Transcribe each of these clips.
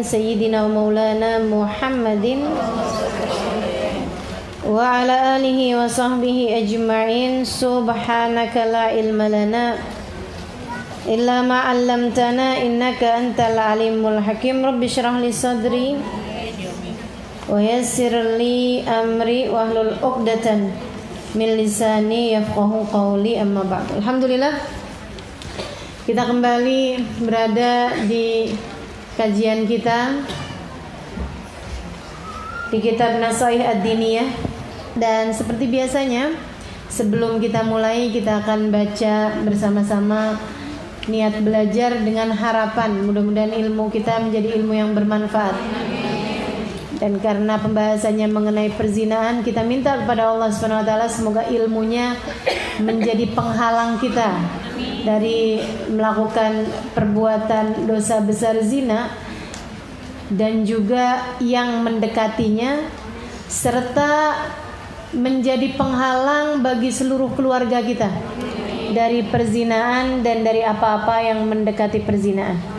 سيدنا ومولانا محمد وعلى آله وصحبه أجمعين سبحانك لا علم لنا إلا ما علمتنا إنك أنت العليم الحكيم رب اشرح لي صدري ويسر لي أمري واحلل عقدة من lisani yafqahu qawli amma ba'd. Alhamdulillah, kita kembali berada di kajian kita di kitab Nasaih Ad-Diniyah. Dan seperti biasanya, sebelum kita mulai, kita akan baca bersama-sama niat belajar dengan harapan mudah-mudahan ilmu kita menjadi ilmu yang bermanfaat. Dan karena pembahasannya mengenai perzinaan, kita minta kepada Allah Subhanahu wa taala semoga ilmunya menjadi penghalang kita dari melakukan perbuatan dosa besar zina dan juga yang mendekatinya, serta menjadi penghalang bagi seluruh keluarga kita dari perzinaan dan dari apa-apa yang mendekati perzinaan.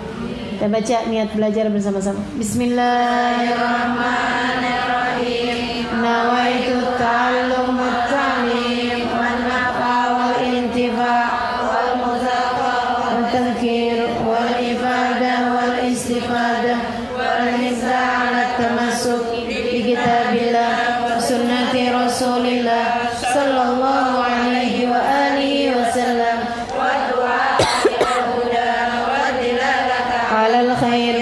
Kita baca niat belajar bersama-sama. Bismillahirrahmanirrahim. Nawaitu ta'allum at-ta'lim wal nafa wal intifa' wal muzaqah wal tadhkir wal ifadah wal istifadah wal hifdha 'ala tamassuk bi kitabillah wa sunnati rasulillah sallallahu alaihi wa alihi wasallam الخير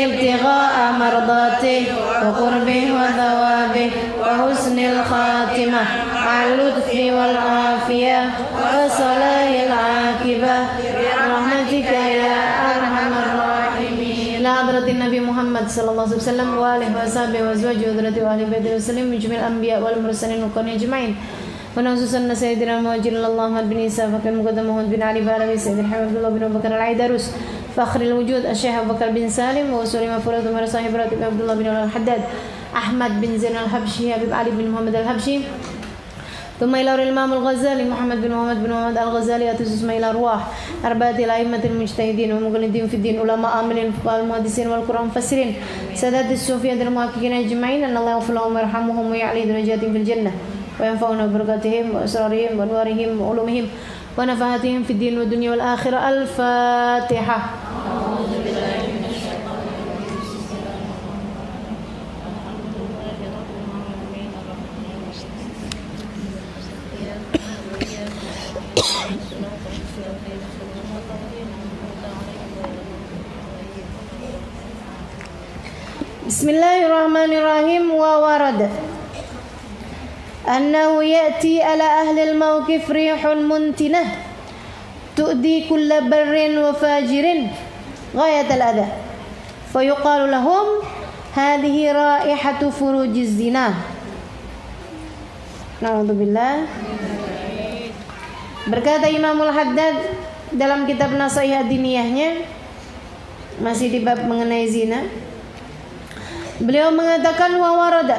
ابتغاء مرضاته وقربه وثوابه وحسن الخاتمة مع اللطف والعافية وصلاح العاقبة برحمتك يا أرحم الراحمين. إلى حضرة النبي محمد صلى الله عليه وسلم وآله وصحبه وأزواجه وذريته وأهل بيته وسلم من جميع الأنبياء والمرسلين والقرنين أجمعين. ونخصوصا سيدنا المهاجر الله محمد بن عيسى فكان مقدم محمد بن علي بن سيد الحبيب عبد الله بن أبي بكر العيدروس فخر الوجود الشيخ أبو بكر بن سالم وسليم فروة عمر صاحب راتب عبد الله بن الحداد أحمد بن زين الحبشي حبيب علي بن محمد الحبشي ثم إلى الإمام الغزالي محمد بن محمد الغزالي أتوسس إلى أرواح أربعة الأئمة المجتهدين ومقلدين في الدين علماء عاملين والمحدثين والقرآن مفسرين سادات الصوفية المحققين أجمعين أن الله يغفر لهم ويرحمهم ويعلي درجاتهم في الجنة وينفعنا ببركاتهم وأسرارهم وأنوارهم وعلومهم ونفحاتهم في الدين والدنيا والآخرة. الفاتحة. Bismillahirrahmanirrahim. Wa warada أنه يأتي على أهل الموقف ريح منتنة تؤذي كل بر وفاجر غاية الأذى فيقال لهم هذه رائحة فروج الزنا. Na'udzubillah. Berkata Imamul Haddad dalam kitab Nasaih Ad-Diniyahnya, masih di bab mengenai zina, beliau mengatakan wa warada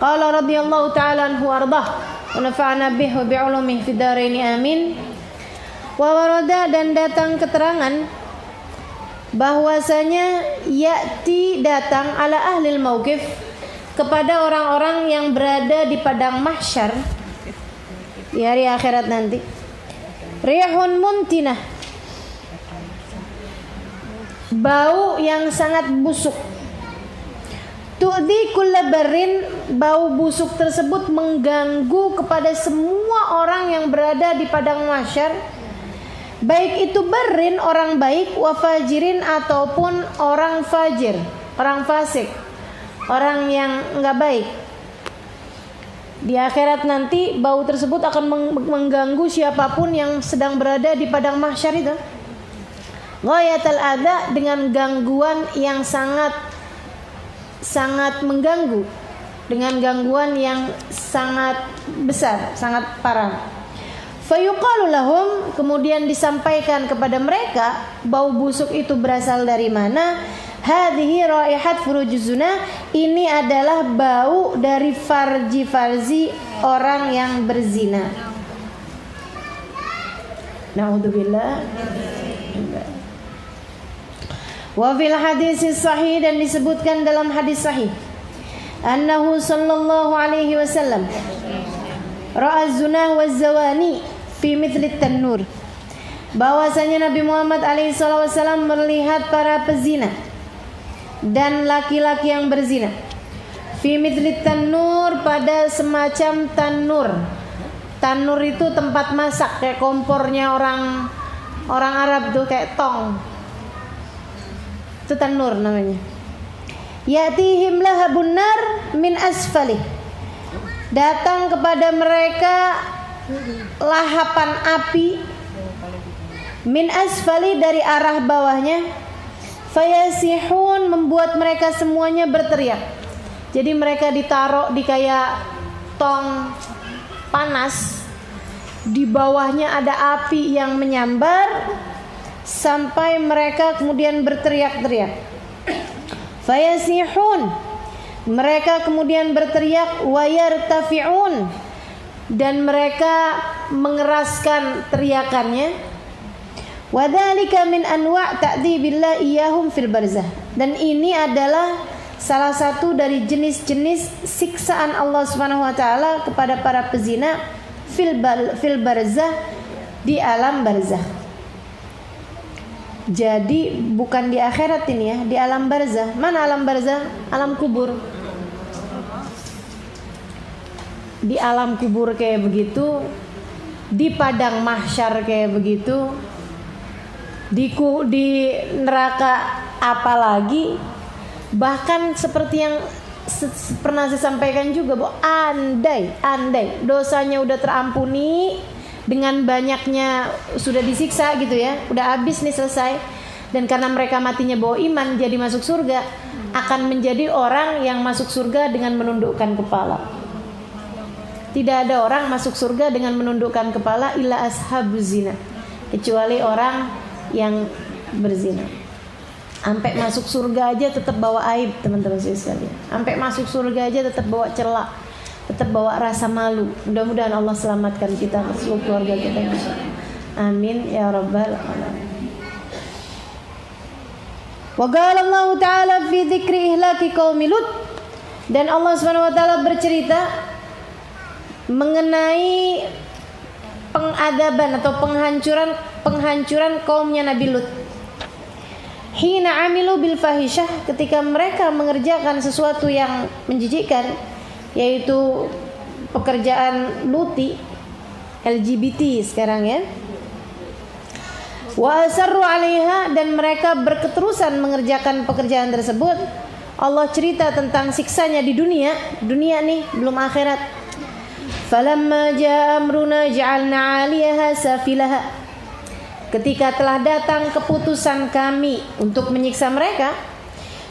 qala radhiyallahu ta'ala anhu wardah wa nafa'ana bihi wa bi'ulumihi fid dharain amin. Wa warada, dan datang keterangan bahwasanya ya'ti, datang, ala ahlil mauqif, kepada orang-orang yang berada di padang mahsyar di hari akhirat nanti, rihun muntinah, bau yang sangat busuk. Tu'di kulla barin, bau busuk tersebut mengganggu kepada semua orang yang berada di padang mahsyar, baik itu barin orang baik, wa fajirin ataupun orang fajir, orang fasik, orang yang enggak baik. Di akhirat nanti bau tersebut akan mengganggu siapapun yang sedang berada di padang mahsyar itu. Ghayatul adza, dengan gangguan yang sangat mengganggu, dengan gangguan yang sangat besar, sangat parah. Fayuqalu lahum, kemudian disampaikan kepada mereka bau busuk itu berasal dari mana. Hadhihi raihat furujuzuna, ini adalah bau dari farji orang yang berzina. Na'udzubillah. Wa fil hadis sahih, dan disebutkan dalam hadis sahih, annahu sallallahu alaihi wasallam ra'a zunah wa zawani fi mithli tanur, bahwasanya Nabi Muhammad alaihi wasallam melihat para pezina dan laki-laki yang berzina fi mithli tanur, pada semacam tanur. Tanur itu tempat masak, kayak kompornya orang Arab tuh, kayak tong. Itu tanur namanya. Ya'tihim lahabun nar min asfalih, datang kepada mereka lahapan api min asfali, dari arah bawahnya. Fayasihun, membuat mereka semuanya berteriak. Jadi mereka ditaruh di kayak tong panas, di bawahnya ada api yang menyambar sampai mereka kemudian berteriak-teriak. Fayasihun, mereka kemudian berteriak. Wayartafi'un, dan mereka mengeraskan teriakannya. Wadzalika min anwa' ta'dzibillah iyahum fil barzah, dan ini adalah salah satu dari jenis-jenis siksaan Allah Subhanahu wa taala kepada para pezina fil barzah, di alam barzah. Jadi bukan di akhirat ini ya, di alam barzah. Mana alam barzah? Alam kubur. Di alam kubur kayak begitu, di padang mahsyar kayak begitu, di neraka apalagi. Bahkan seperti yang pernah saya sampaikan juga, bahwa andai dosanya udah terampuni, dengan banyaknya sudah disiksa gitu ya, udah habis nih, selesai, dan karena mereka matinya bawa iman, jadi masuk surga, akan menjadi orang yang masuk surga dengan menundukkan kepala. Tidak ada orang masuk surga dengan menundukkan kepala illa ashabuz zina, kecuali orang yang berzina. Sampai masuk surga aja tetap bawa aib, teman-teman sekalian. Sampai masuk surga aja tetap bawa celak, tetap bawa rasa malu. Mudah-mudahan Allah selamatkan kita, seluruh keluarga kita. Amin ya rabbal alamin. Wa qala Allah Ta'ala fi dzikri ihlaki qaumi Lut, dan Allah Subhanahu wa taala bercerita mengenai pengadaban atau penghancuran kaumnya Nabi Lut. Hina amilu bil fahisyah, ketika mereka mengerjakan sesuatu yang menjijikkan, yaitu pekerjaan luti, LGBT sekarang ya. Wa asarru 'alaiha, dan mereka berketerusan mengerjakan pekerjaan tersebut. Allah cerita tentang siksanya di dunia nih, belum akhirat. Falamma jaa amruna ja'alna 'aliyaha safilaha, ketika telah datang keputusan kami untuk menyiksa mereka,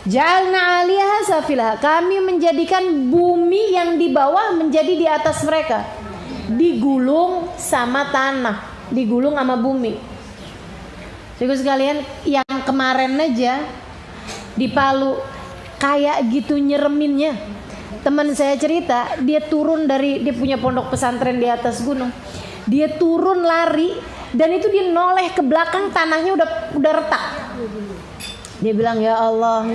ja'alna 'aliyaha safilaha, kami menjadikan bumi yang di bawah menjadi di atas mereka, digulung sama tanah, digulung sama bumi. Jadi sekalian, yang kemarin aja di Palu kayak gitu nyereminnya. Teman saya cerita, dia punya pondok pesantren di atas gunung. Dia turun lari, dan itu dia noleh ke belakang, tanahnya udah retak. Dia bilang, ya Allah,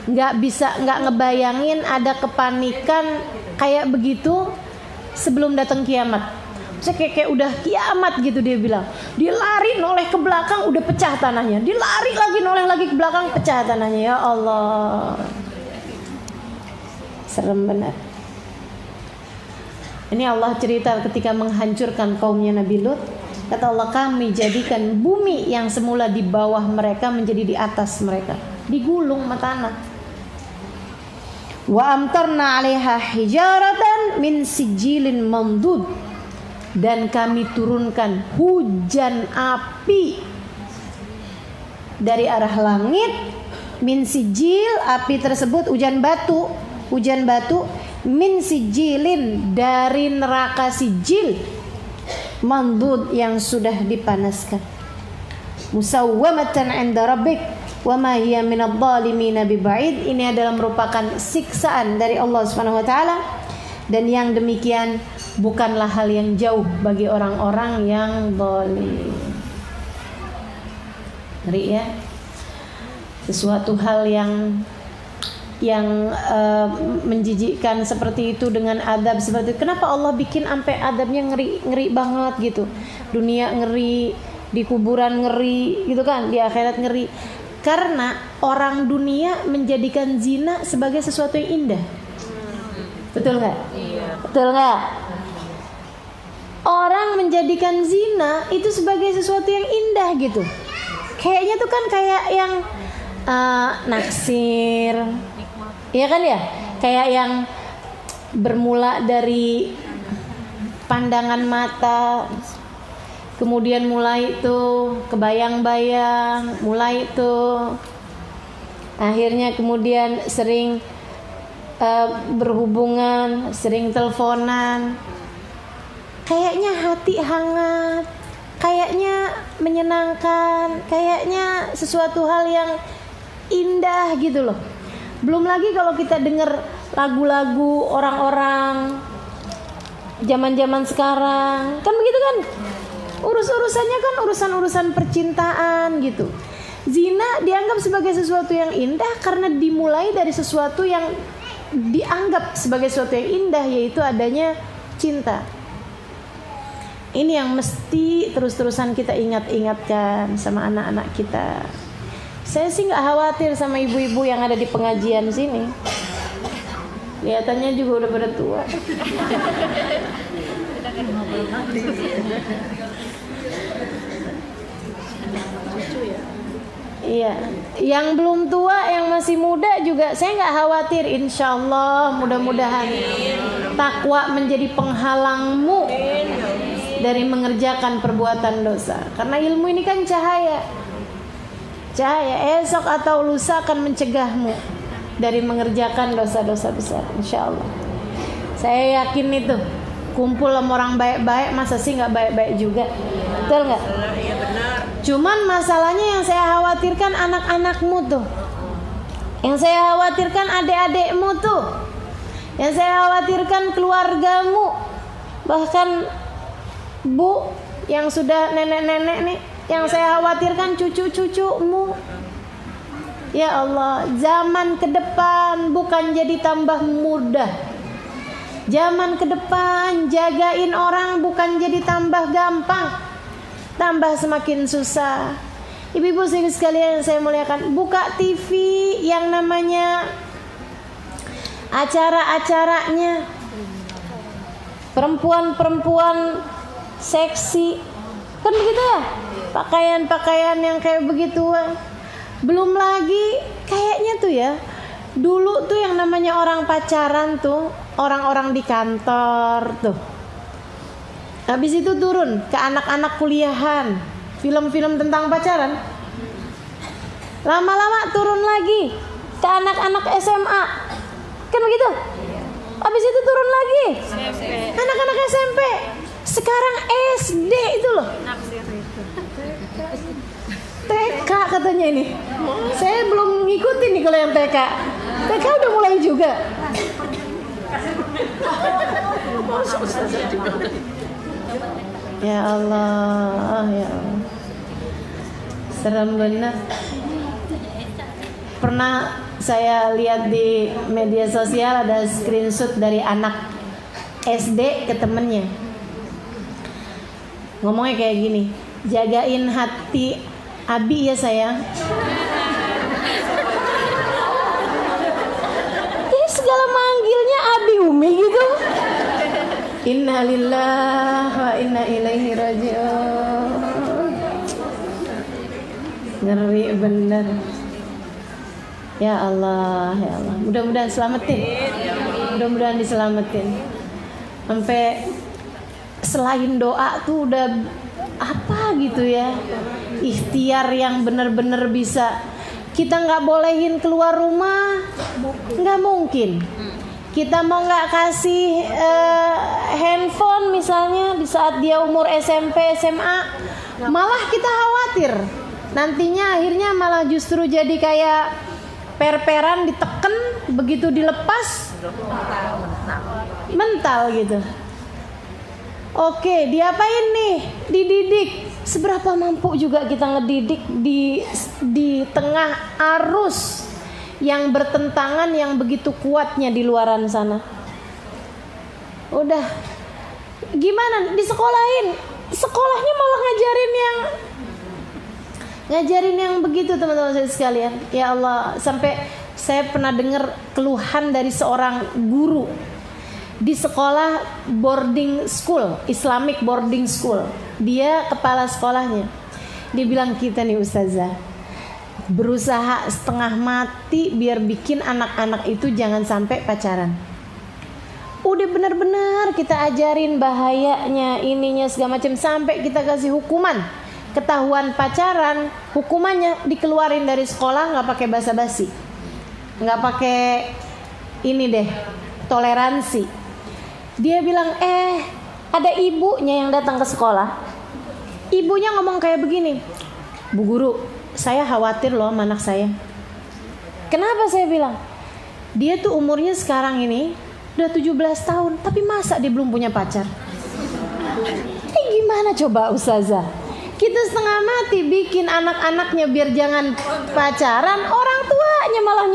nggak ngebayangin ada kepanikan kayak begitu sebelum datang kiamat. Saya kayak udah kiamat gitu, dia bilang. Dia lari noleh ke belakang, udah pecah tanahnya. Dia lari lagi, noleh lagi ke belakang, pecah tanahnya. Ya Allah, serem benar. Ini Allah cerita ketika menghancurkan kaumnya Nabi Lut. Kata Allah, kami jadikan bumi yang semula di bawah mereka menjadi di atas mereka, digulung sama tanah. Wa amtarna 'alaiha hijaratan min sijilin mamdud, dan kami turunkan hujan api dari arah langit. Min sijil, api tersebut hujan batu. Min sijilin, dari neraka sijil, mandud, yang sudah dipanaskan. Musawwamatan 'inda rabbik wa ma hiya minadh dhalimin biba'id. Ini adalah merupakan siksaan dari Allah Subhanahu wa taala, dan yang demikian bukanlah hal yang jauh bagi orang-orang yang zalim. Ngeri ya. sesuatu hal yang menjijikkan seperti itu dengan adab seperti itu. Kenapa Allah bikin sampai adabnya ngeri banget gitu? Dunia ngeri, di kuburan ngeri gitu kan, di akhirat ngeri. Karena orang dunia menjadikan zina sebagai sesuatu yang indah. Betul nggak? Iya. Betul nggak? Orang menjadikan zina itu sebagai sesuatu yang indah gitu. Kayaknya tuh kan kayak yang naksir, iya kan ya? Kayak yang bermula dari pandangan mata, kemudian mulai tuh kebayang-bayang, mulai tuh akhirnya kemudian sering berhubungan, sering teleponan. Kayaknya hati hangat, kayaknya menyenangkan, kayaknya sesuatu hal yang indah gitu loh. Belum lagi kalau kita dengar lagu-lagu orang-orang zaman-zaman sekarang, kan begitu kan? Urus-urusannya kan urusan-urusan percintaan gitu. Zina dianggap sebagai sesuatu yang indah karena dimulai dari sesuatu yang dianggap sebagai sesuatu yang indah, yaitu adanya cinta. Ini yang mesti terus-terusan kita ingat-ingatkan sama anak-anak kita. Saya sih gak khawatir sama ibu-ibu yang ada di pengajian sini. Kelihatannya juga udah pada tua. Iya, yang belum tua, yang masih muda juga saya nggak khawatir. Insya Allah, mudah-mudahan takwa menjadi penghalangmu dari mengerjakan perbuatan dosa. Karena ilmu ini kan cahaya. Cahaya esok atau lusa akan mencegahmu dari mengerjakan dosa-dosa besar. Insya Allah. Saya yakin itu. Kumpul sama orang baik-baik, masa sih nggak baik-baik juga? Betul nggak? Iya benar. Cuman masalahnya yang saya khawatirkan anak-anakmu tuh, yang saya khawatirkan adik-adikmu tuh, yang saya khawatirkan keluargamu, bahkan bu yang sudah nenek-nenek nih, yang saya khawatirkan cucu-cucumu. Ya Allah, zaman ke depan bukan jadi tambah mudah. Zaman ke depan jagain orang bukan jadi tambah gampang, tambah semakin susah. Ibu-ibu sekalian yang saya muliakan, buka TV yang namanya acara-acaranya perempuan-perempuan seksi, kan begitu ya, pakaian-pakaian yang kayak begituan. Belum lagi kayaknya tuh ya, dulu tuh yang namanya orang pacaran tuh orang-orang di kantor tuh. Habis itu turun ke anak-anak kuliahan, film-film tentang pacaran. Lama-lama turun lagi ke anak-anak SMA, kan begitu? Habis itu turun lagi anak-anak SMP. Sekarang SD itu loh, TK katanya ini. Saya belum ngikutin nih kalau yang TK. TK udah mulai juga. Ya Allah, ya Allah, serem benar. Pernah saya lihat di media sosial ada screenshot dari anak SD ke temennya. Ngomongnya kayak gini, jagain hati Abi ya sayang. Segala manggilnya Abi Umi gitu. Innalillahi wa inna ilaihi raji'un. Ngeri bener. Ya Allah, ya Allah. Mudah-mudahan selamatin. Mudah-mudahan diselamatin. Sampai selain doa tuh udah apa gitu ya, ikhtiar yang benar-benar bisa. Kita nggak bolehin keluar rumah, nggak mungkin. Kita mau nggak kasih handphone misalnya di saat dia umur SMP, SMA, malah kita khawatir nantinya akhirnya malah justru jadi kayak per-peran, diteken, begitu dilepas mental gitu. Oke, diapain nih? Dididik Seberapa mampu juga kita ngedidik di tengah arus yang bertentangan yang begitu kuatnya di luaran sana. Udah gimana disekolahin, sekolahnya malah ngajarin yang begitu, teman-teman saya sekalian. Ya Allah, sampai saya pernah dengar keluhan dari seorang guru di sekolah boarding school, Islamic boarding school. Dia kepala sekolahnya. Dia bilang, kita nih ustazah berusaha setengah mati biar bikin anak-anak itu jangan sampai pacaran. Udah benar-benar kita ajarin bahayanya ininya segala macam, sampai kita kasih hukuman. Ketahuan pacaran, hukumannya dikeluarin dari sekolah, nggak pakai basa-basi, nggak pakai ini deh, toleransi. Dia bilang, ada ibunya yang datang ke sekolah. Ibunya ngomong kayak begini, Bu guru, saya khawatir loh sama anak saya. Kenapa? Saya bilang, dia tuh umurnya sekarang ini udah 17 tahun, tapi masa dia belum punya pacar? Gimana coba ustazah? Kita setengah mati bikin anak-anaknya biar jangan pacaran, orang tuanya malah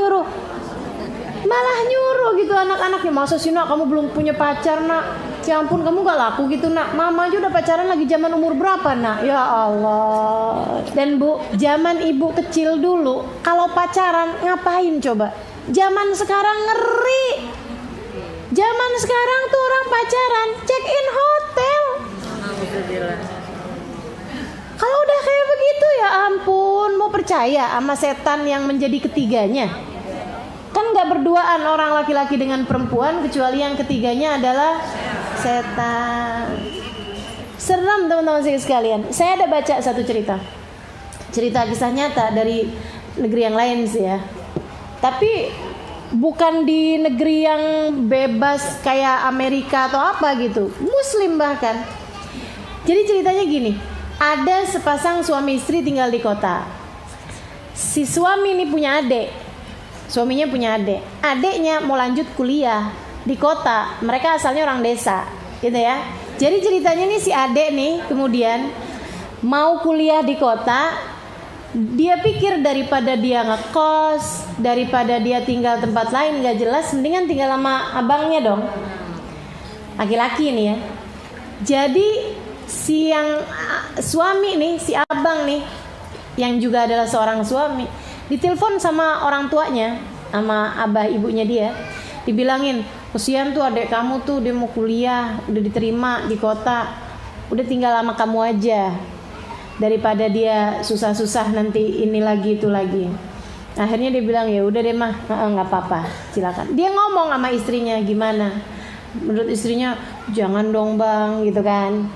nyuruh gitu anak-anaknya. Masa sih nak kamu belum punya pacar nak? Ya ampun, kamu gak laku gitu nak. Mama aja udah pacaran lagi zaman umur berapa nak? Ya Allah. Dan Bu, zaman ibu kecil dulu kalau pacaran ngapain coba? Zaman sekarang ngeri. Zaman sekarang tuh orang pacaran check in hotel. Kalau udah kayak begitu ya ampun, mau percaya sama setan yang menjadi ketiganya? Kan gak berduaan orang laki-laki dengan perempuan, kecuali yang ketiganya adalah setan. Seram teman-teman sekalian. Saya ada baca satu cerita kisah nyata dari negeri yang lain sih ya, tapi bukan di negeri yang bebas kayak Amerika atau apa gitu, Muslim bahkan. Jadi ceritanya gini, ada sepasang suami istri tinggal di kota. Si suami ini punya adik, suaminya punya adik. Adiknya mau lanjut kuliah di kota. Mereka asalnya orang desa, gitu ya. Jadi ceritanya nih si adik nih kemudian mau kuliah di kota. Dia pikir daripada dia ngekos, daripada dia tinggal tempat lain gak jelas, mendingan tinggal sama abangnya dong. Laki-laki nih ya. Jadi si yang suami nih, si abang nih, yang juga adalah seorang suami, ditelepon sama orang tuanya, sama abah ibunya dia. Dibilangin, kesian tuh adik kamu tuh, dia mau kuliah, udah diterima di kota, udah tinggal sama kamu aja, daripada dia susah-susah nanti ini lagi itu lagi. Akhirnya dia bilang, ya udah deh mah, nggak apa-apa, silakan. Dia ngomong sama istrinya, gimana? Menurut istrinya, jangan dong bang, gitu kan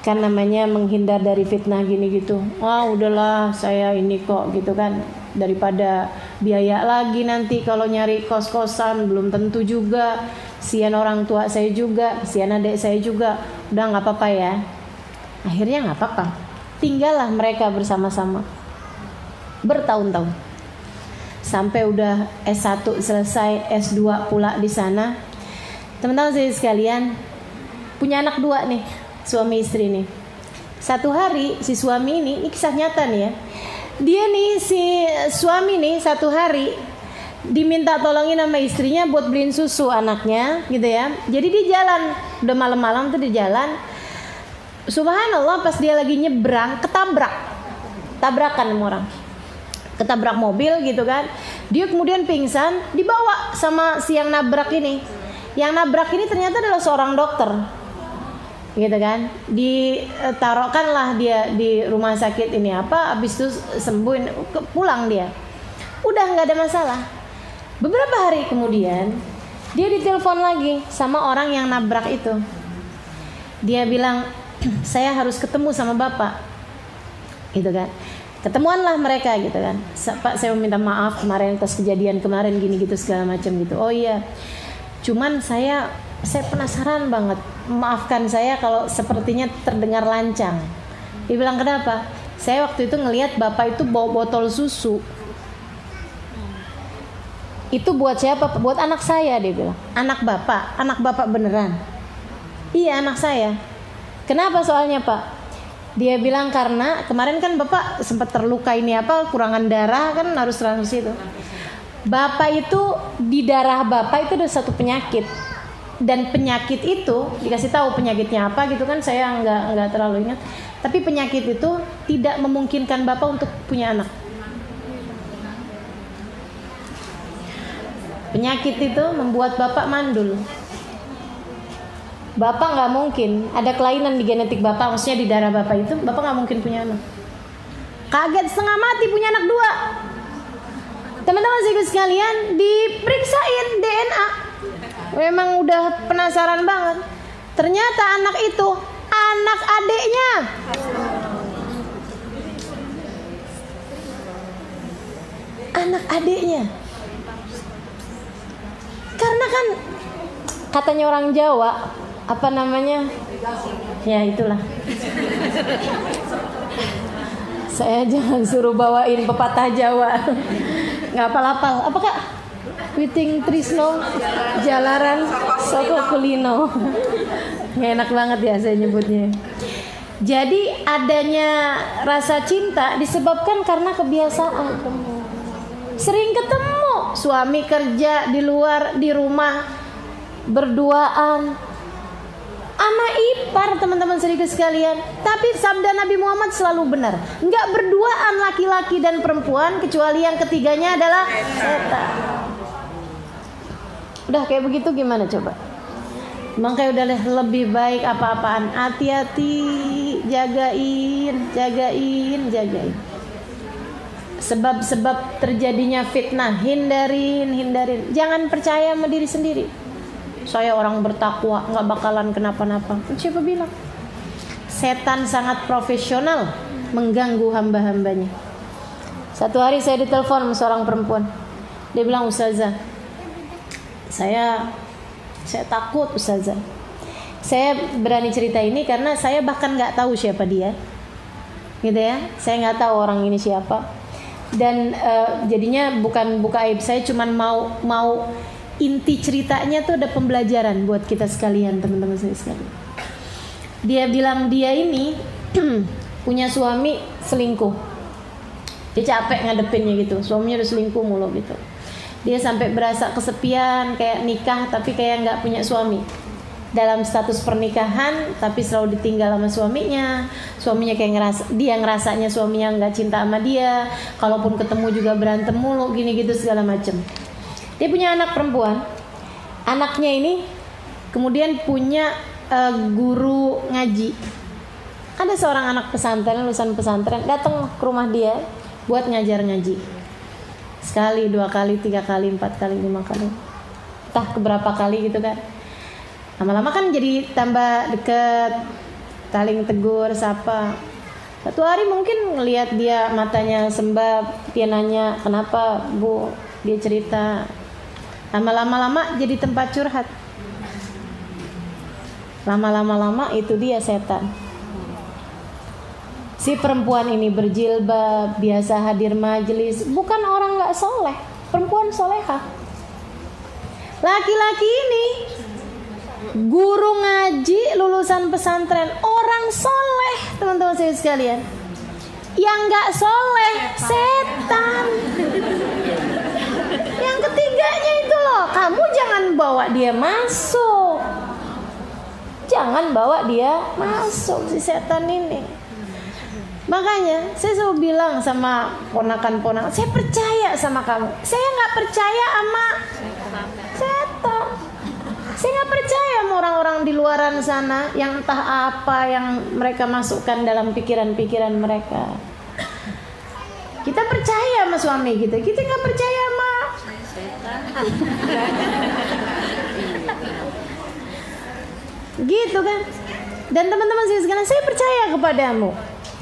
namanya menghindar dari fitnah gini gitu. Udahlah saya ini kok, gitu kan, daripada biaya lagi nanti kalau nyari kos-kosan, belum tentu juga, kesian orang tua saya juga, kesian adik saya juga. Udah nggak apa-apa ya. Akhirnya nggak apa-apa, tinggallah mereka bersama-sama bertahun-tahun sampai udah S1 selesai, S2 pula di sana. Teman-teman saya sekalian, punya anak 2 nih, suami istri nih. Satu hari si suami ini kisah nyata nih ya, dia nih si suami nih satu hari diminta tolongin sama istrinya buat beliin susu anaknya gitu ya. Jadi dia jalan, udah malam-malam tuh dia jalan. Subhanallah, pas dia lagi nyebrang tabrakan sama orang, ketabrak mobil gitu kan. Dia kemudian pingsan, dibawa sama si yang nabrak ini. Yang nabrak ini ternyata adalah seorang dokter, gitu kan. Ditaruhkan lah dia di rumah sakit ini apa, habis itu sembuhin, pulang dia, udah nggak ada masalah. Beberapa hari kemudian dia ditelepon lagi sama orang yang nabrak itu. Dia bilang, saya harus ketemu sama bapak, gitu kan. Ketemuanlah mereka gitu kan. Pak, saya meminta maaf kemarin atas kejadian kemarin gini gitu segala macam gitu. Oh iya, cuman saya penasaran banget, maafkan saya kalau sepertinya terdengar lancang. Dia bilang, kenapa? Saya waktu itu ngelihat bapak itu bawa botol susu. Itu buat siapa? Buat anak saya, dia bilang. Anak bapak beneran? Iya, anak saya. Kenapa soalnya Pak? Dia bilang karena kemarin kan bapak sempat terluka ini kurangan darah kan harus transfusi itu. Bapak itu di darah bapak itu ada satu penyakit, dan penyakit itu dikasih tahu penyakitnya apa gitu kan, saya nggak terlalu ingat. Tapi penyakit itu tidak memungkinkan bapak untuk punya anak. Penyakit itu membuat bapak mandul. Bapak nggak mungkin, ada kelainan di genetik bapak, maksudnya di darah bapak itu, bapak nggak mungkin punya anak. Kaget setengah mati punya anak 2. Teman-teman sekalian, diperiksain DNA. Memang udah penasaran banget. Ternyata anak itu anak adiknya. Anak adiknya. Karena kan katanya orang Jawa, apa namanya? Ya itulah. Saya jangan suruh bawain pepatah Jawa. Nggak apal-apal. Apa kak? Witing Trisno Jalaran Soko Kulino. Nggak enak banget ya saya nyebutnya. Jadi adanya rasa cinta disebabkan karena kebiasaan. Sering ketemu, suami kerja di luar, di rumah berduaan. Ama ipar teman-teman sedikit sekalian. Tapi sabda Nabi Muhammad selalu benar. Enggak berduaan laki-laki dan perempuan, kecuali yang ketiganya adalah setan. Udah kayak begitu gimana coba? Makanya udah lebih baik apa-apaan, hati-hati, jagain. Sebab-sebab terjadinya fitnah, hindarin. Jangan percaya sama diri sendiri. Saya orang bertakwa, nggak bakalan kenapa-napa. Siapa bilang? Setan sangat profesional mengganggu hamba-hambanya. Satu hari saya ditelepon sama seorang perempuan. Dia bilang, Ustazah, saya takut Ustazah. Saya berani cerita ini karena saya bahkan nggak tahu siapa dia, gitu ya. Saya nggak tahu orang ini siapa. Dan jadinya bukan buka aib, saya cuman mau inti ceritanya tuh ada pembelajaran buat kita sekalian, teman-teman saya sekalian. Dia bilang dia ini punya suami selingkuh. Dia capek ngadepinnya gitu, suaminya udah selingkuh mulu gitu. Dia sampai berasa kesepian, kayak nikah tapi kayak nggak punya suami. Dalam status pernikahan tapi selalu ditinggal sama suaminya. Suaminya kayak ngerasanya suaminya nggak cinta sama dia. Kalaupun ketemu juga berantem mulu, gini gitu segala macem. Dia punya anak perempuan. Anaknya ini kemudian punya guru ngaji. Ada seorang anak pesantren, lulusan pesantren, datang ke rumah dia buat ngajar ngaji. Sekali, 2 kali, 3 kali, 4 kali, 5 kali. Entah keberapa kali gitu kan. Lama-lama kan jadi tambah deket, saling tegur, sapa. Satu hari mungkin ngelihat dia matanya sembab, dia nanya, kenapa Bu? Dia cerita. Lama-lama jadi tempat curhat. Lama-lama itu dia setan. Si perempuan ini berjilbab, biasa hadir majelis, bukan orang gak soleh, perempuan solehah. Laki-laki ini guru ngaji, lulusan pesantren, orang soleh, teman-teman saya sekalian. Yang gak soleh, setan. Yang ketiganya itu loh, kamu jangan bawa dia masuk. Jangan bawa dia masuk si setan ini. Makanya saya selalu bilang sama ponakan-ponakan, saya percaya sama kamu. Saya gak percaya sama setan. Saya gak percaya sama orang-orang di luaran sana yang entah apa yang mereka masukkan dalam pikiran-pikiran mereka. Kita percaya sama suami kita gak percaya sama gitu kan. Dan teman-teman sekalian, saya percaya kepadamu.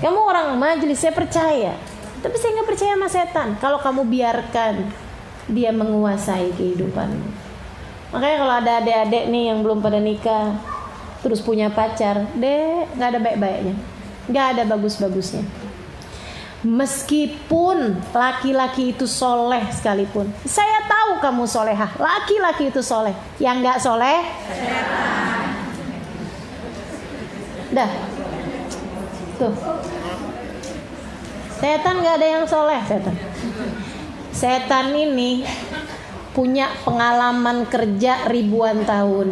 Kamu orang majelis, saya percaya. Tapi saya gak percaya sama setan kalau kamu biarkan dia menguasai kehidupanmu. Makanya kalau ada adik-adik nih yang belum pada nikah, terus punya pacar, gak ada baik-baiknya, gak ada bagus-bagusnya. Meskipun laki-laki itu soleh sekalipun, saya tahu kamu solehah, laki-laki itu soleh, yang gak soleh dah. Tuh. Setan gak ada yang soleh, setan. Setan ini punya pengalaman kerja ribuan tahun.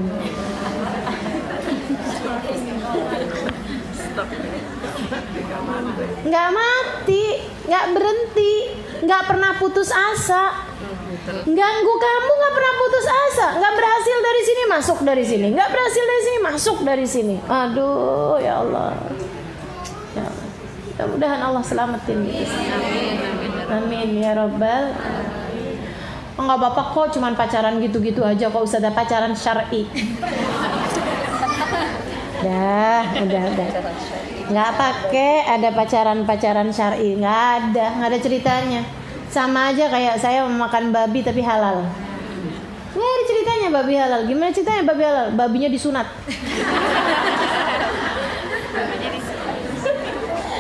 Nggak mati, nggak berhenti, nggak pernah putus asa. Ganggu kamu nggak pernah putus asa. Nggak berhasil dari sini masuk dari sini, nggak berhasil dari sini masuk dari sini. Aduh ya Allah. Ya Allah. Mudah-mudahan Allah selamatin gitu. Amin ya Rabbal. Nggak apa-apa kok, cuman pacaran gitu-gitu aja kok, usah ada pacaran syar'i. Udah. Nggak pakai ada pacaran syar'i, nggak ada ceritanya. Sama aja kayak saya memakan babi tapi halal. Nggak ada ceritanya babi halal. Gimana ceritanya babi halal? Babinya disunat.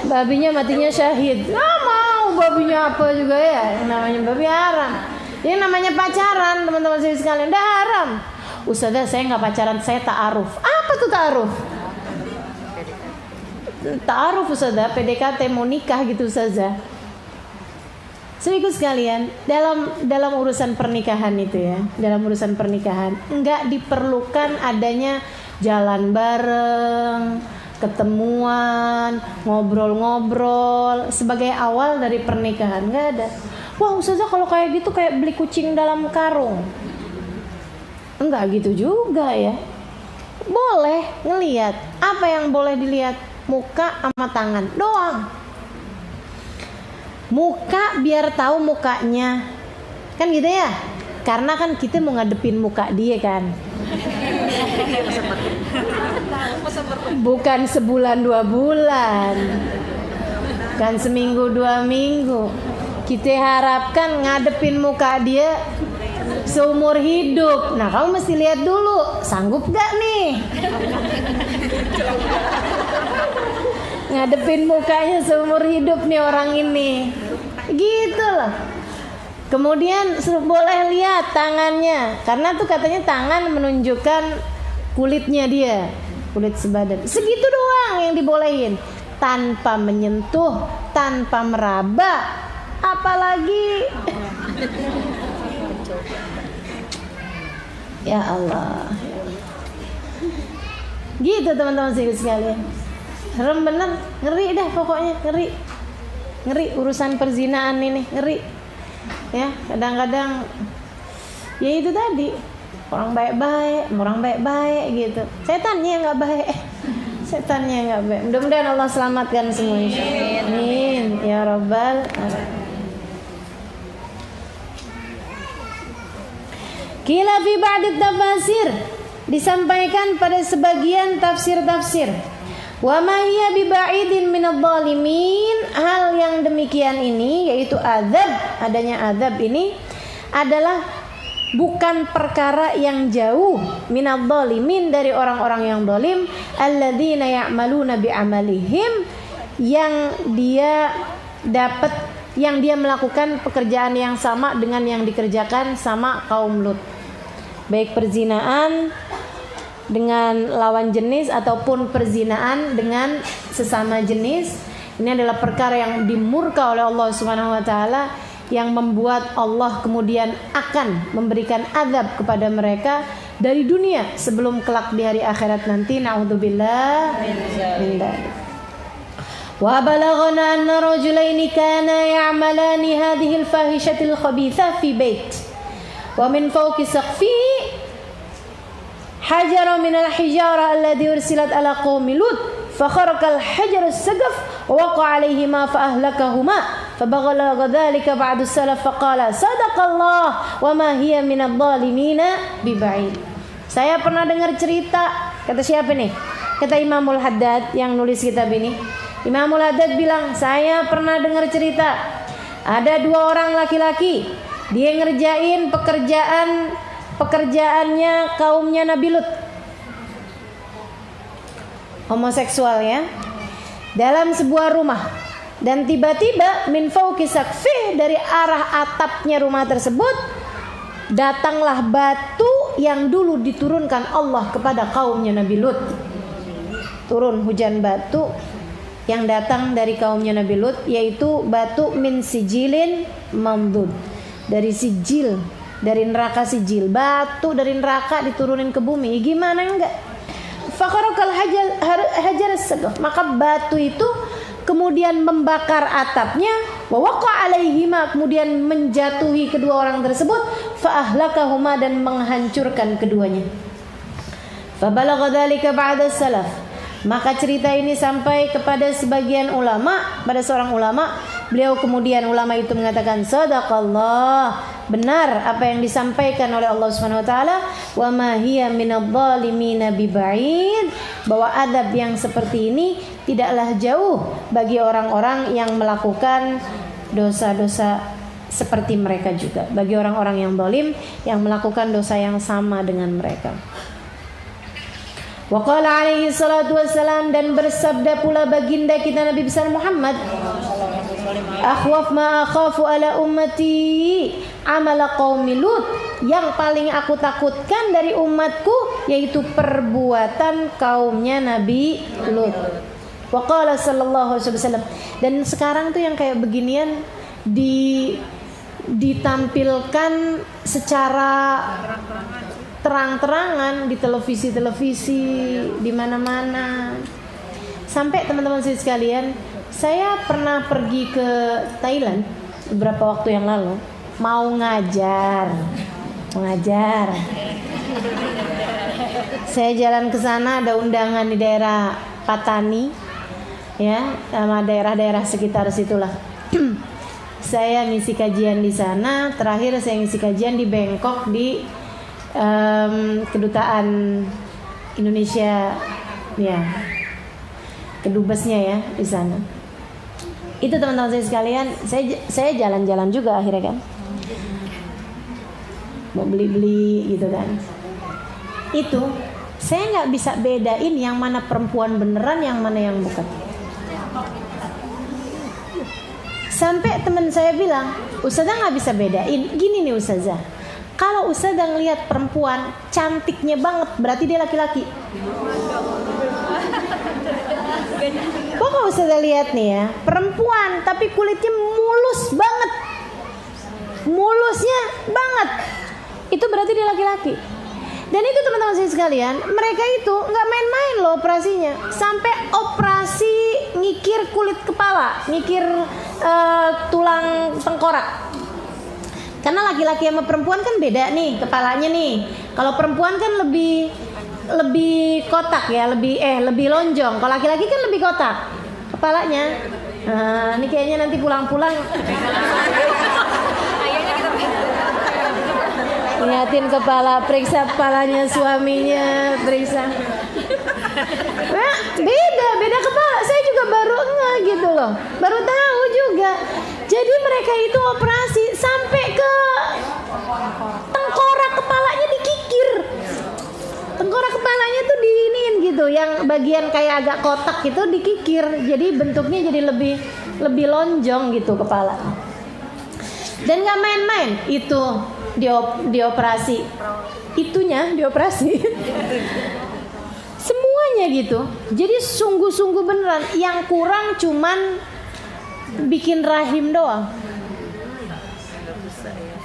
Babinya matinya syahid. Nggak mau babinya apa juga ya. Namanya babi haram. Ini namanya pacaran teman-teman sekalian. Udah haram. Ustazah saya nggak pacaran, saya ta'aruf. Apa tuh ta'aruf? Ta'aruf Ustazah, PDKT mau nikah gitu Ustazah. Serius sekalian, dalam urusan pernikahan itu ya, dalam urusan pernikahan nggak diperlukan adanya jalan bareng, ketemuan, ngobrol-ngobrol sebagai awal dari pernikahan, nggak ada. Wah Ustazah kalau kayak gitu kayak beli kucing dalam karung. Enggak gitu juga ya. Boleh ngelihat. Apa yang boleh dilihat? Muka sama tangan doang. Muka biar tahu mukanya. Kan gitu ya? Karena kan kita mau ngadepin muka dia kan. Bukan sebulan 2 bulan. Bukan seminggu 2 minggu. Kita harapkan ngadepin muka dia seumur hidup. Nah kamu mesti lihat dulu, sanggup gak nih ngadepin mukanya seumur hidup nih orang ini. Gitu loh. Kemudian boleh lihat tangannya, karena tuh katanya tangan menunjukkan kulitnya dia, kulit sebadan. Segitu doang yang dibolehin, tanpa menyentuh, tanpa meraba, apalagi ya Allah. Gitu teman-teman sekalian. Serem bener, ngeri dah pokoknya, ngeri urusan perzinaan ini, ngeri. Ya, kadang-kadang ya itu tadi, orang baik-baik gitu. Setannya enggak baik. Setannya enggak baik. Mudah-mudahan Allah selamatkan semuanya. Amin ya Rabbal alamin. Qila fi ba'd tafasir, disampaikan pada sebagian tafsir-tafsir. Wa ma hiya biba'idin minadh-dhalimin, hal yang demikian ini yaitu azab, adanya azab ini adalah bukan perkara yang jauh minadh-dhalimin, dari orang-orang yang zalim, alladzina ya'maluna bi'amalihim, yang dia melakukan pekerjaan yang sama dengan yang dikerjakan sama kaum Lut, baik perzinaan dengan lawan jenis ataupun perzinaan dengan sesama jenis. Ini adalah perkara yang dimurka oleh Allah Subhanahu wa taala, yang membuat Allah kemudian akan memberikan azab kepada mereka dari dunia sebelum kelak di hari akhirat nanti. Na'udzubillah min dzalik. Wa balaghana anna rajulaini kana ya'malani hadhihi al-fahishati al-khabitha fi bait wa min fawqi saqfihi hajara min al-hijara alladhi ursilat ala qaumi Lut fakharaka al-hajaru as-saqaf wa waqa'a alayhima fa ahlakahuma fabaghala dhalika ba'du salaf faqala sadaqallah wa ma hiya min adh-dhalimin biba'id. Saya pernah dengar cerita, kata siapa nih? Kata Imamul Haddad yang nulis kitab ini. Imamul Haddad bilang, saya pernah dengar cerita ada 2 orang laki-laki, dia ngerjain pekerjaannya kaumnya Nabi Lut, homoseksual ya, dalam sebuah rumah. Dan tiba-tiba min fauqi saqfi, dari arah atapnya rumah tersebut datanglah batu yang dulu diturunkan Allah kepada kaumnya Nabi Lut. Turun hujan batu yang datang dari kaumnya Nabi Lut, yaitu batu min sijilin mamdud, dari sijil, dari neraka sijil, batu dari neraka diturunin ke bumi. Gimana enggak? Fakharaqal hajar as-sadah, maka batu itu kemudian membakar atapnya, wa waqa alaihima, kemudian menjatuhi kedua orang tersebut, fa ahlakahuma, dan menghancurkan keduanya. Fa balagha dzalika ba'da salaf, maka cerita ini sampai kepada sebagian ulama, pada seorang ulama. Beliau kemudian, ulama itu mengatakan, sadaqallah, benar apa yang disampaikan oleh Allah Subhanahu wa taala, wa ma hiya minadh-dhalimina biba'id, bahwa adab yang seperti ini tidaklah jauh bagi orang-orang yang melakukan dosa-dosa seperti mereka juga, bagi orang-orang yang zalim yang melakukan dosa yang sama dengan mereka. Wa qala alaihi salatu wassalam, dan bersabda pula baginda kita Nabi besar Muhammad, akhwaf ma akhafu ala ummati amala qaumi Lut, yang paling aku takutkan dari umatku yaitu perbuatan kaumnya Nabi Lut. Wa qala sallallahu alaihi wasallam, dan sekarang tuh yang kayak beginian ditampilkan secara terang-terangan di televisi-televisi, di mana-mana. Sampai teman-teman sekalian, saya pernah pergi ke Thailand beberapa waktu yang lalu, mau ngajar. Saya jalan ke sana, ada undangan di daerah Patani, ya, sama daerah-daerah sekitar situlah. Saya ngisi kajian di sana. Terakhir saya ngisi kajian di Bangkok, di kedutaan Indonesia, ya, kedubesnya ya di sana. Itu teman-teman saya sekalian, saya jalan-jalan juga akhirnya kan, mau beli-beli gitu kan. Itu saya nggak bisa bedain yang mana perempuan beneran, yang mana yang bukan. Sampai teman saya bilang, Ustazah nggak bisa bedain. Gini nih Ustazah, kalau Ustazah ngelihat perempuan cantiknya banget, berarti dia laki-laki. Pokoknya Ustazah lihat nih ya, perempuan tapi kulitnya mulus banget, mulusnya banget, itu berarti dia laki-laki. Dan itu teman-teman saya sekalian, mereka itu nggak main-main loh operasinya, sampai operasi ngikir kulit kepala, ngikir tulang tengkorak. Karena laki-laki sama perempuan kan beda nih kepalanya nih. Kalau perempuan kan lebih kotak ya, lebih lonjong. Kalau laki-laki kan lebih kotak kepalanya. Ini kayaknya nanti pulang-pulang ingatin kepala, periksa kepalanya suaminya, periksa. Nah, beda kepala. Saya juga baru gitu loh, baru tahu juga. Jadi mereka itu operasi sampai ke tengkorak kepalanya dikikir. Tengkorak kepalanya tuh diinin gitu, yang bagian kayak agak kotak gitu dikikir. Jadi bentuknya jadi lebih lonjong gitu kepala. Dan nggak main-main itu dioperasi. Itunya dioperasi. Semuanya gitu. Jadi sungguh-sungguh beneran. Yang kurang cuman bikin rahim doang.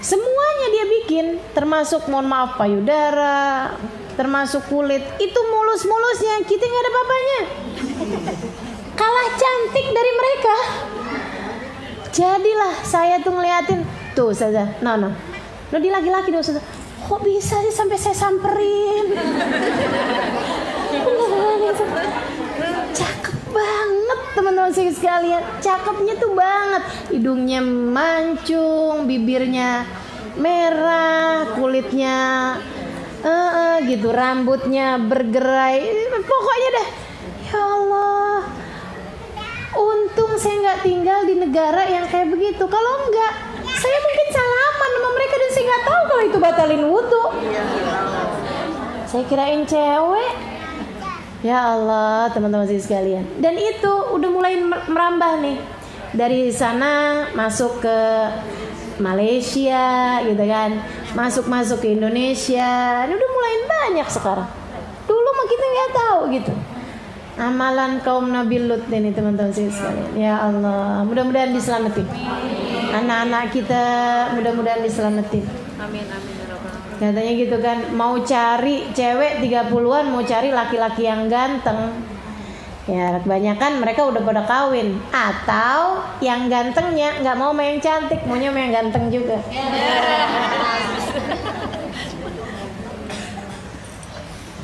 Semuanya dia bikin, termasuk mohon maaf payudara, termasuk kulit. Itu mulus-mulusnya, kita nggak ada apa-apanya. Kalah cantik dari mereka. Jadilah saya tuh ngeliatin tuh saja, no dia laki-laki dong saja. Kok bisa sih sampai saya samperin? Cakep banget teman-teman sekalian, cakepnya tuh banget. Hidungnya mancung, bibirnya merah, kulitnya gitu, rambutnya bergerai. Pokoknya dah, ya Allah, untung saya nggak tinggal di negara yang kayak begitu. Kalau enggak, saya mungkin salaman sama mereka dan saya nggak tahu kalau itu batalin wudu. Saya kirain cewek. Ya Allah, teman-teman sekalian. Dan itu udah mulai merambah nih. Dari sana masuk ke Malaysia gitu kan, masuk ke Indonesia. Ini udah mulai banyak sekarang. Dulu mah kita nggak tahu gitu. Amalan kaum Nabi Lut ini teman-teman sekalian. Ya Allah, mudah-mudahan diselamatin. Anak-anak kita mudah-mudahan diselamatin. Amin amin ya rabbal alamin. Katanya gitu kan, mau cari cewek 30-an, mau cari laki-laki yang ganteng. Ya kebanyakan mereka udah pada kawin. Atau yang gantengnya nggak mau main cantik, maunya main ganteng juga.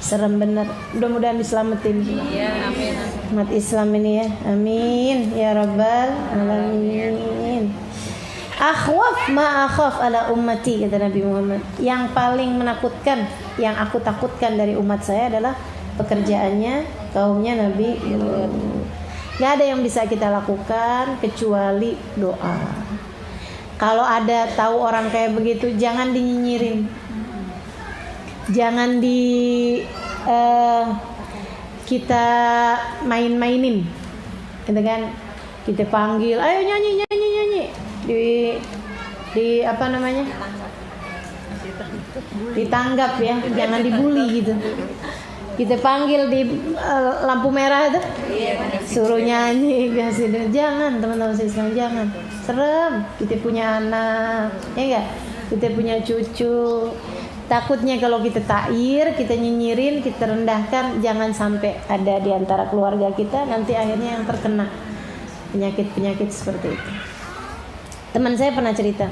Serem bener. Mudah-mudahan diselamatin. Iya amin. Umat Islam ini ya. Amin ya rabbal alamin. Akhwaf ma akhaf ala ummati, kata Nabi Muhammad. Yang paling menakutkan, yang aku takutkan dari umat saya adalah pekerjaannya kaumnya Nabi Lut. Gak ada yang bisa kita lakukan kecuali doa. Kalau ada tahu orang kayak begitu, jangan dinyinyirin, jangan kita main-mainin, gitu kan? Kita panggil, ayo nyanyi di apa namanya? Ditanggap ya, jangan dibully gitu. Kita panggil di lampu merah itu, suruh nyanyi, jangan teman-teman Islam, jangan. Serem. Kita punya anak, ya enggak? Kita punya cucu. Takutnya kalau kita tair, kita nyinyirin, kita rendahkan, jangan sampai ada di antara keluarga kita nanti akhirnya yang terkena penyakit-penyakit seperti itu. Teman saya pernah cerita,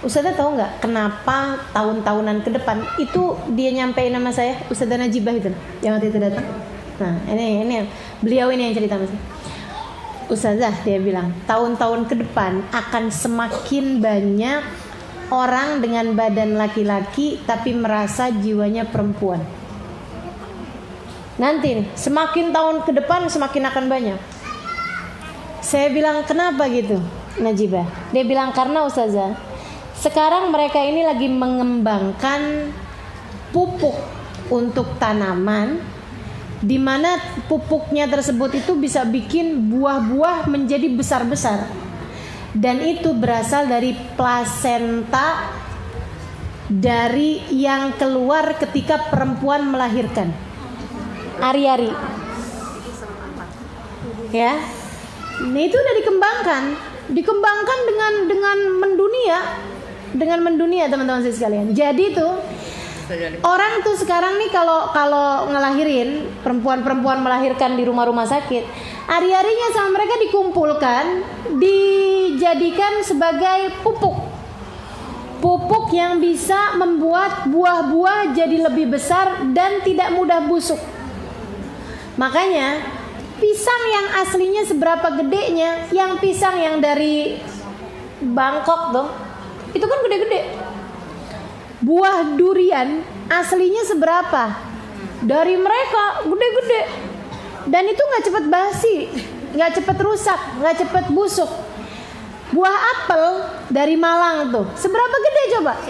Ustazah tahu nggak kenapa tahun-tahunan ke depan itu dia nyampein nama saya, Ustazah Najibah itu yang waktu itu datang. Nah ini beliau ini yang cerita mas. Ustazah, dia bilang tahun-tahun ke depan akan semakin banyak orang dengan badan laki-laki tapi merasa jiwanya perempuan. Nanti nih, semakin tahun ke depan semakin akan banyak. Saya bilang kenapa gitu Najibah? Dia bilang karena Ustazah, sekarang mereka ini lagi mengembangkan pupuk untuk tanaman, di mana pupuknya tersebut itu bisa bikin buah-buah menjadi besar-besar, dan itu berasal dari plasenta dari yang keluar ketika perempuan melahirkan. Ari-ari, ya, ini itu udah dikembangkan dengan mendunia teman-teman sekalian. Jadi tuh orang tuh sekarang nih kalau ngelahirin, perempuan melahirkan di rumah-rumah sakit, ari-arinya sama mereka dikumpulkan, dijadikan sebagai pupuk yang bisa membuat buah-buah jadi lebih besar dan tidak mudah busuk. Makanya pisang yang aslinya seberapa gedenya, yang pisang yang dari Bangkok tuh, itu kan gede-gede. Buah durian aslinya seberapa? Dari mereka gede-gede. Dan itu nggak cepat basi, nggak cepat rusak, nggak cepat busuk. Buah apel dari Malang tuh, seberapa gede coba?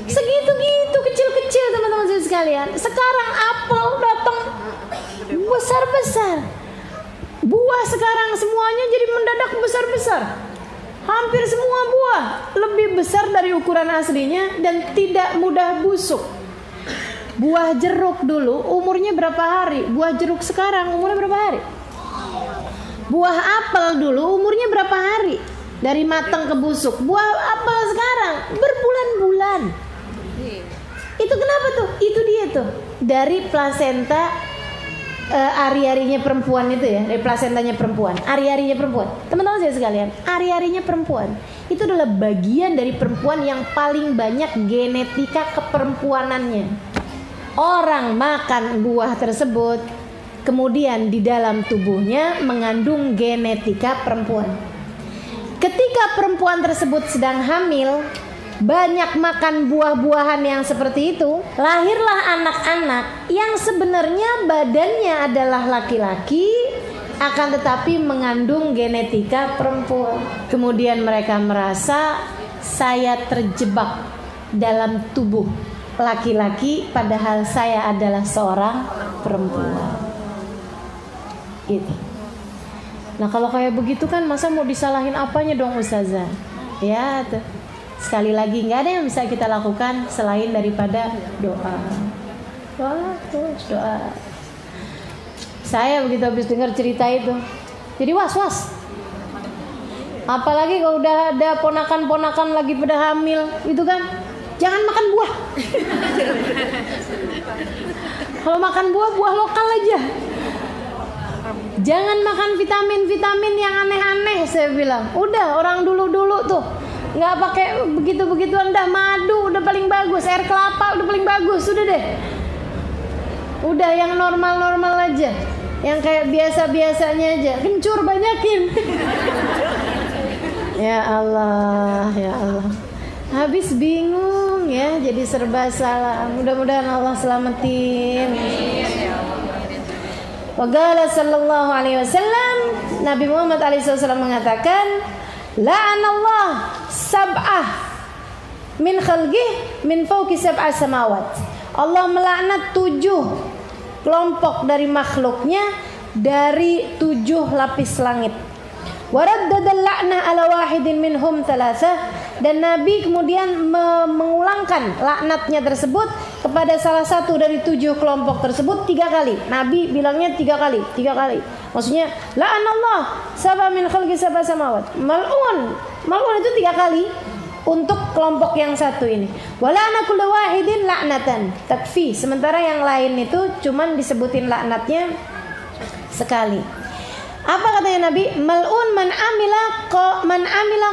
Segitu-gitu, kecil-kecil teman-teman sekalian. Sekarang apel datang besar-besar. Buah sekarang semuanya jadi mendadak besar-besar. Hampir semua buah lebih besar dari ukuran aslinya dan tidak mudah busuk. Buah jeruk dulu umurnya berapa hari? Buah jeruk sekarang umurnya berapa hari? Buah apel dulu umurnya berapa hari? Dari matang ke busuk. Buah apel sekarang berbulan-bulan. Itu kenapa tuh? Itu dia tuh. Dari plasenta ari-arinya perempuan itu ya, dari plasentanya perempuan, ari-arinya perempuan. Teman-teman saya sekalian, ari-arinya perempuan itu adalah bagian dari perempuan yang paling banyak genetika keperempuanannya. Orang makan buah tersebut, kemudian di dalam tubuhnya mengandung genetika perempuan. Ketika perempuan tersebut sedang hamil, banyak makan buah-buahan yang seperti itu, lahirlah anak-anak yang sebenarnya badannya adalah laki-laki, akan tetapi mengandung genetika perempuan. Kemudian mereka merasa saya terjebak dalam tubuh laki-laki, padahal saya adalah seorang perempuan. Gitu. Nah kalau kayak begitu kan masa mau disalahin apanya dong Ustazah? Ya tuh. Sekali lagi nggak ada yang bisa kita lakukan selain daripada doa. Doa terus doa. Saya begitu habis dengar cerita itu, jadi was-was. Apalagi kalau udah ada ponakan-ponakan lagi pada hamil, itu kan, jangan makan buah. Kalau makan buah lokal aja. Jangan makan vitamin-vitamin yang aneh-aneh, saya bilang. Udah, orang dulu-dulu tuh nggak pakai begitu-begituan, dah madu udah paling bagus, air kelapa udah paling bagus, udah deh. Udah yang normal-normal aja, yang kayak biasa-biasanya aja, kencur banyakin. Ya Allah, ya Allah. Habis bingung ya, jadi serba salah. Mudah-mudahan Allah selamatin. Waqala sallallahu alaihi wasallam, Nabi Muhammad alaihi wasallam mengatakan, la'anallah sab'ah min khalqih min fawqi sab'a samawat. Allah melaknat 7 kelompok dari makhluknya dari 7 lapis langit. Waraddada la'na ala wahidin minhum thalatha. Dan Nabi kemudian mengulangkan laknatnya tersebut kepada salah satu dari 7 kelompok tersebut 3 kali. Nabi bilangnya 3 kali. Maksudnya la'anallah sab'a min khalqi sab'a samawat. Mal'un itu 3 kali untuk kelompok yang satu ini. Wala'na kullu wahidin la'natan takfi. Sementara yang lain itu cuman disebutin laknatnya sekali. Apa katanya Nabi? Mal'un man amila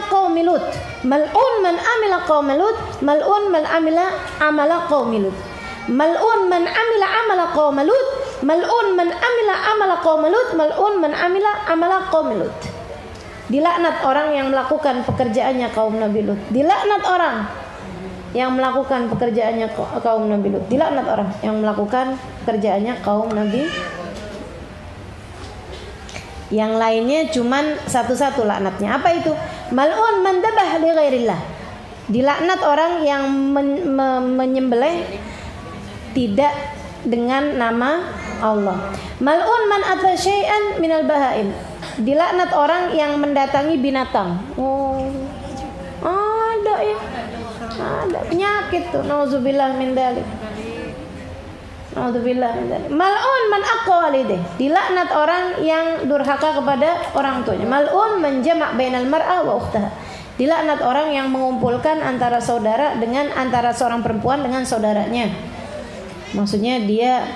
qaumi Lut. Mal'un man amila qaumi Lut. Mal'un man amila amala qaumi Lut. Mal'un man amila amala qaumi Lut. Mal'un man amila amala qaumi Lut. Mal'un man amila amala qaumi Lut. Dilaknat orang yang melakukan pekerjaannya kaum Nabi Lut. Dilaknat orang yang melakukan pekerjaannya kaum Nabi Lut. Dilaknat orang yang melakukan pekerjaannya kaum Nabi. Yang lainnya cuman satu-satu laknatnya. Apa itu? Mal'un man dabah li ghairillah. Dilaknat orang yang menyembelih tidak dengan nama Allah. Mal'un man ata syai'an minal bahaim. Dilaknat orang yang mendatangi binatang. Oh, ada ya. Ada penyakit tuh. Nauzubillah min dzalik. Mal'un man aqwa walidih. Dilaknat orang yang durhaka kepada orang tuanya. Mal'un man jama' bainal mar'a wa ukhtaha. Dilaknat orang yang mengumpulkan antara saudara dengan antara seorang perempuan dengan saudaranya. Maksudnya dia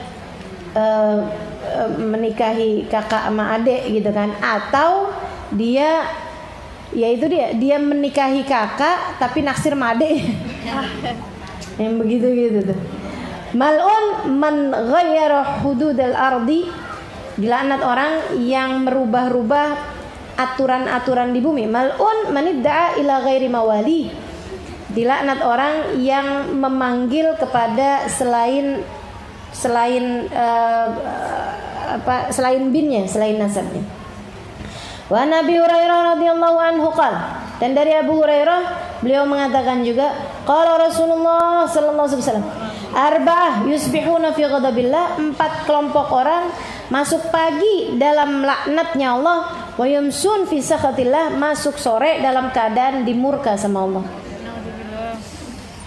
menikahi kakak sama adik gitu kan, atau dia dia menikahi kakak tapi naksir sama adik. Yang begitu gitu tuh. Mal'un man ghayyara hududal ardi. Dilaknat orang yang merubah-rubah aturan-aturan di bumi. Mal'un man idda'a ila ghairi mawali. Dilaknat orang yang memanggil kepada selain binnya, selain nasabnya. Wa Nabi Hurairah radhiyallahu anhu qala, dan dari Abu Hurairah beliau mengatakan juga, qala Rasulullah sallallahu alaihi wasallam, arba'ah yusbihuna fi ghadabillah. 4 kelompok orang masuk pagi dalam laknatnya Allah, wa yumsun fi sakhatillah, masuk sore dalam keadaan dimurka sama Allah.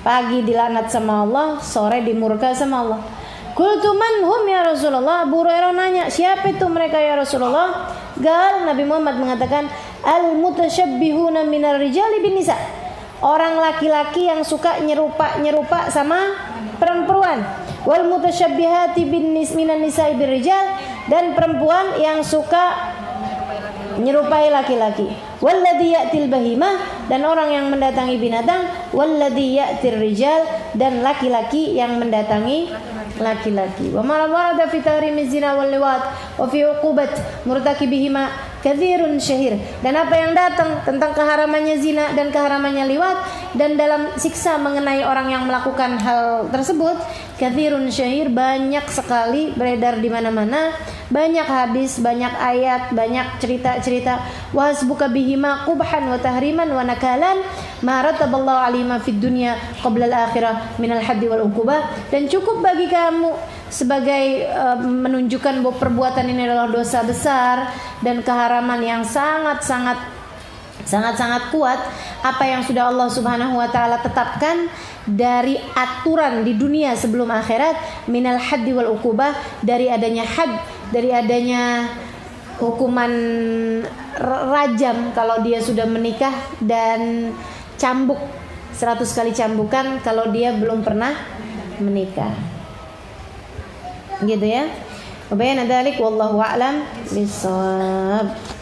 Pagi dilaknat sama Allah, sore dimurka sama Allah. Qultu man hum ya Rasulullah. Abu Hurairah nanya, siapa itu mereka ya Rasulullah? Gal, Nabi Muhammad mengatakan, al mutasyabbihuna minar rijali bin nisa. Orang laki-laki yang suka nyerupa sama perempuan. Wal mutasyabbihati minan nisa'i bir rijal, dan perempuan yang suka menyerupai laki-laki. Walladhi ya'til bahimah, dan orang yang mendatangi binatang. Walladhi ya'tir rijal, dan laki-laki yang mendatangi laki-laki. Wa ma warada fi tahrimiz zina wal liwat wa fi uqubat murtakibihima katsirun syahir. Dan apa yang datang tentang keharamannya zina dan keharamannya liwat, dan dalam siksa mengenai orang yang melakukan hal tersebut, katsirun syahir, banyak sekali beredar di mana-mana, banyak hadis, banyak ayat, banyak cerita-cerita. Wa hasbuka bihima qubhan wa tahriman wa nakalan ma rataballahu alima fid dunya qabla al-akhirah min al-haddi wal uqubah. Dan cukup bagi kamu sebagai menunjukkan bahwa perbuatan ini adalah dosa besar dan keharaman yang sangat-sangat kuat, apa yang sudah Allah Subhanahu wa taala tetapkan dari aturan di dunia sebelum akhirat, minal haddi wal uqubah, dari adanya had dari adanya hukuman rajam kalau dia sudah menikah, dan cambuk 100 kali cambukan kalau dia belum pernah menikah. Gitu ya. Wa bayana dzalik wallahu a'lam bissawab.